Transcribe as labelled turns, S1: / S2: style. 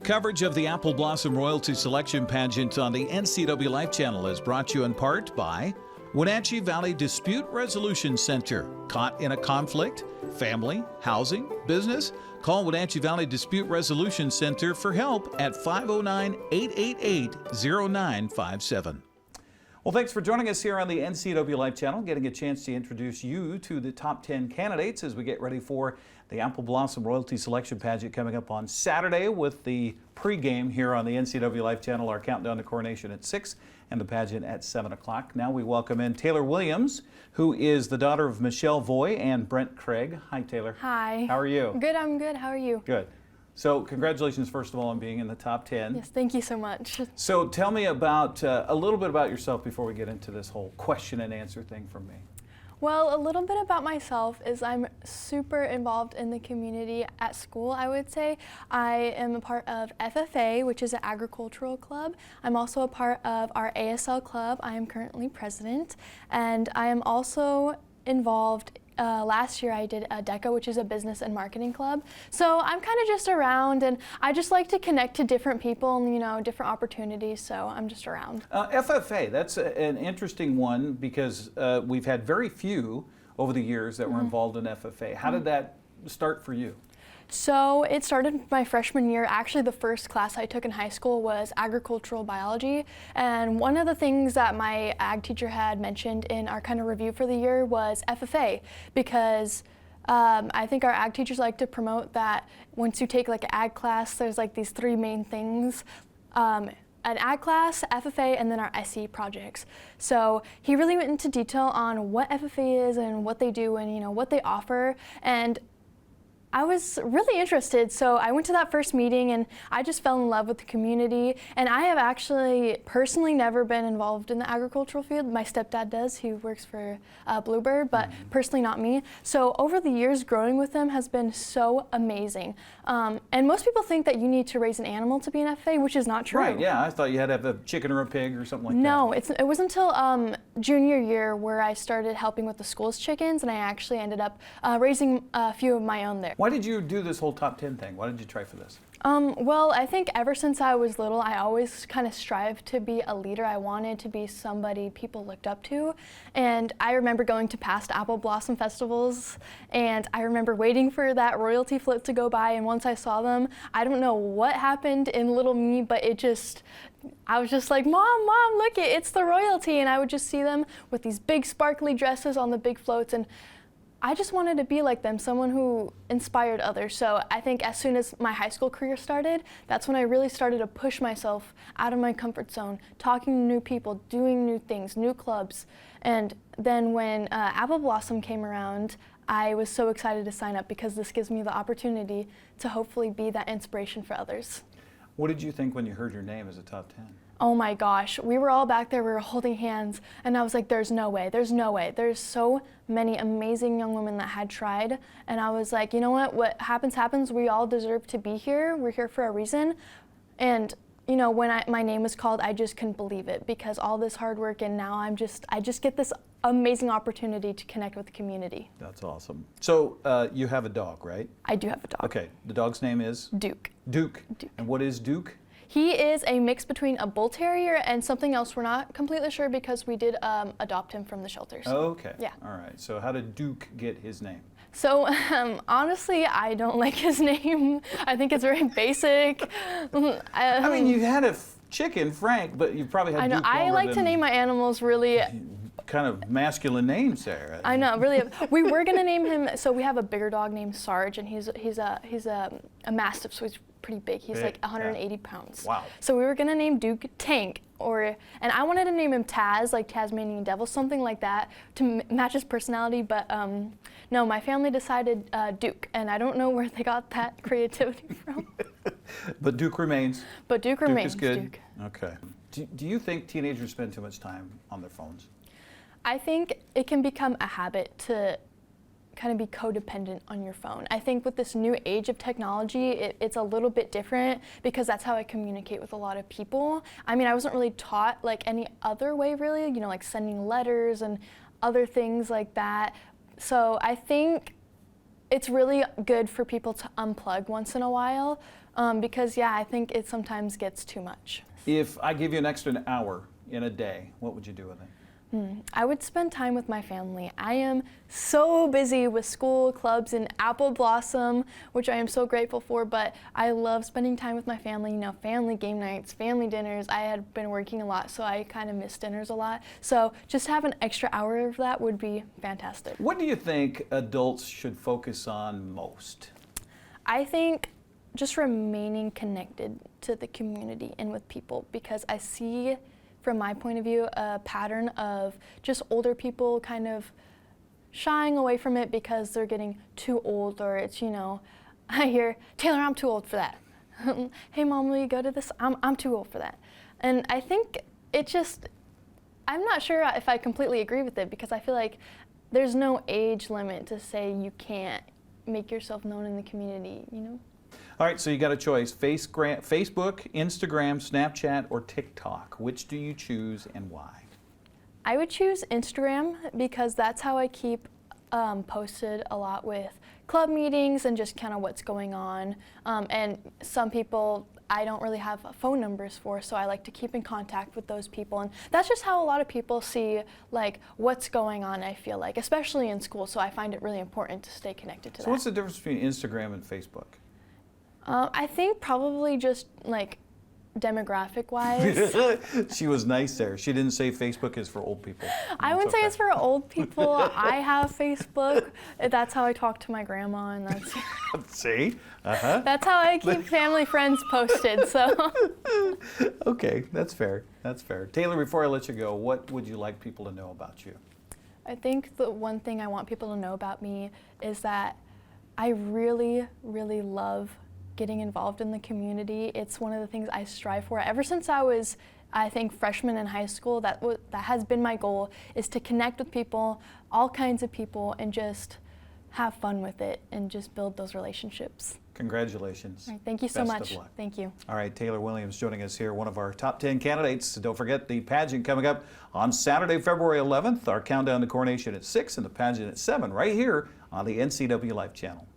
S1: Coverage of the Apple Blossom Royalty Selection Pageant on the NCWLIFE channel is brought to you in part by Wenatchee Valley Dispute Resolution Center. Caught in a conflict? Family? Housing? Business? Call Wenatchee Valley Dispute Resolution Center for help at 509-888-0957. Well, thanks for joining us here on the NCWLIFE channel, getting a chance to introduce you to the top 10 candidates as we get ready for the Apple Blossom Royalty Selection Pageant coming up on Saturday with the pregame here on the NCWLIFE channel, our countdown to Coronation at 6 and the pageant at 7 o'clock. Now we welcome in Taylor Williams, who is the daughter of Michelle Voie and Brent Craig. Hi, Taylor.
S2: Hi.
S1: How are you?
S2: Good, I'm good. How are you?
S1: Good. So congratulations, first of all, on being in the top 10.
S2: Yes, thank you so much.
S1: So tell me about a little bit about yourself before we get into this whole question and answer thing from me.
S2: Well, a little bit about myself is I'm super involved in the community at school, I would say. I am a part of FFA, which is an agricultural club. I'm also a part of our ASL club. I am currently president, and I am also involved. Last year I did a DECA, which is a business and marketing club. So I'm kind of just around, and I just like to connect to different people and, you know, different opportunities, so I'm just around.
S1: FFA, that's an interesting one because we've had very few over the years that were involved in FFA. How did that start for you?
S2: So it started my freshman year. Actually, the first class I took in high school was agricultural biology. And one of the things that my ag teacher had mentioned in our kind of review for the year was FFA, because I think our ag teachers like to promote that once you take like an ag class, there's like these three main things. An ag class, FFA, and then our SE projects. So he really went into detail on what FFA is and what they do and, you know, what they offer. And I was really interested, so I went to that first meeting and I just fell in love with the community. And I have actually personally never been involved in the agricultural field. My stepdad does, he works for Bluebird, but personally not me. So over the years, growing with them has been so amazing. And most people think that you need to raise an animal to be an FFA, which is not true.
S1: Right, yeah, I thought you had to have a chicken or a pig or something like that.
S2: No, it wasn't until junior year where I started helping with the school's chickens, and I actually ended up raising a few of my own there.
S1: Why did you do this whole top 10 thing? Why did you try for this?
S2: Well, I think ever since I was little, I always kind of strived to be a leader. I wanted to be somebody people looked up to. And I remember going to past apple blossom festivals, and I remember waiting for that royalty float to go by. And once I saw them, I don't know what happened in little me, but I was just like, Mom, look, it's the royalty. And I would just see them with these big sparkly dresses on the big floats, and I just wanted to be like them, someone who inspired others. So I think as soon as my high school career started, that's when I really started to push myself out of my comfort zone, talking to new people, doing new things, new clubs. And then when Apple Blossom came around, I was so excited to sign up because this gives me the opportunity to hopefully be that inspiration for others.
S1: What did you think when you heard your name as a top 10?
S2: Oh my gosh, we were all back there, we were holding hands, and I was like, there's no way, there's no way. There's so many amazing young women that had tried, and I was like, you know what happens, happens. We all deserve to be here. We're here for a reason. And you know, when my name was called, I just couldn't believe it, because all this hard work, and now I just get this amazing opportunity to connect with the community.
S1: That's awesome. So you have a dog, right?
S2: I do have a dog.
S1: Okay, the dog's name is?
S2: Duke.
S1: Duke. And what is Duke?
S2: He is a mix between a bull terrier and something else. We're not completely sure because we did adopt him from the shelters.
S1: Okay.
S2: Yeah.
S1: All right. So how did Duke get his name?
S2: So honestly, I don't like his name. I think it's very basic.
S1: I mean, you had a chicken, Frank, but you probably had Duke.
S2: I like to name my animals really
S1: kind of masculine names there.
S2: I know, really. We were gonna name him. So we have a bigger dog named Sarge, and he's a mastiff, so he's pretty big. He's like 180 pounds.
S1: Wow.
S2: So we were gonna name Duke Tank, and I wanted to name him Taz, like Tasmanian Devil, something like that, to match his personality. But no, my family decided Duke, and I don't know where they got that creativity from.
S1: But Duke remains.
S2: But Duke remains.
S1: Duke is good.
S2: Duke.
S1: Okay. Do you think teenagers spend too much time on their phones?
S2: I think it can become a habit to kind of be codependent on your phone. I think with this new age of technology, it's a little bit different because that's how I communicate with a lot of people. I mean, I wasn't really taught like any other way really, you know, like sending letters and other things like that. So I think it's really good for people to unplug once in a while. because yeah, I think it sometimes gets too much.
S1: If I give you an extra hour in a day, what would you do with it?
S2: I would spend time with my family. I am so busy with school, clubs, and Apple Blossom, which I am so grateful for, but I love spending time with my family, you know, family game nights, family dinners. I had been working a lot, so I kind of miss dinners a lot. So just have an extra hour of that would be fantastic.
S1: What do you think adults should focus on most?
S2: I think just remaining connected to the community and with people, because I see, from my point of view, a pattern of just older people kind of shying away from it because they're getting too old, or it's, you know, I hear, Taylor, I'm too old for that. Hey mom, will you go to this? I'm too old for that. And I think it just, I'm not sure if I completely agree with it, because I feel like there's no age limit to say you can't make yourself known in the community, you know?
S1: All right, so you got a choice: Facebook, Instagram, Snapchat, or TikTok. Which do you choose and why?
S2: I would choose Instagram because that's how I keep posted a lot with club meetings and just kind of what's going on. And some people I don't really have phone numbers for, so I like to keep in contact with those people. And that's just how a lot of people see like what's going on, I feel like, especially in school. So I find it really important to stay connected to that.
S1: So what's the difference between Instagram and Facebook?
S2: I think probably just like demographic-wise.
S1: She was nice there. She didn't say Facebook is for old people.
S2: I wouldn't say it's for old people. I have Facebook. That's how I talk to my grandma, and that's
S1: See? Uh-huh.
S2: that's how I keep family friends posted. So.
S1: Okay, that's fair. That's fair. Taylor, before I let you go, what would you like people to know about you?
S2: I think the one thing I want people to know about me is that I really, really love getting involved in the community. It's one of the things I strive for. Ever since I was, I think, freshman in high school, that has been my goal, is to connect with people, all kinds of people, and just have fun with it and just build those relationships.
S1: Congratulations.
S2: All right, thank you so
S1: Best
S2: much.
S1: of luck.
S2: Thank you.
S1: All right, Taylor Williams joining us here, one of our top 10 candidates. Don't forget the pageant coming up on Saturday, February 11th. Our countdown to coronation at 6 and the pageant at 7 right here on the NCWLIFE channel.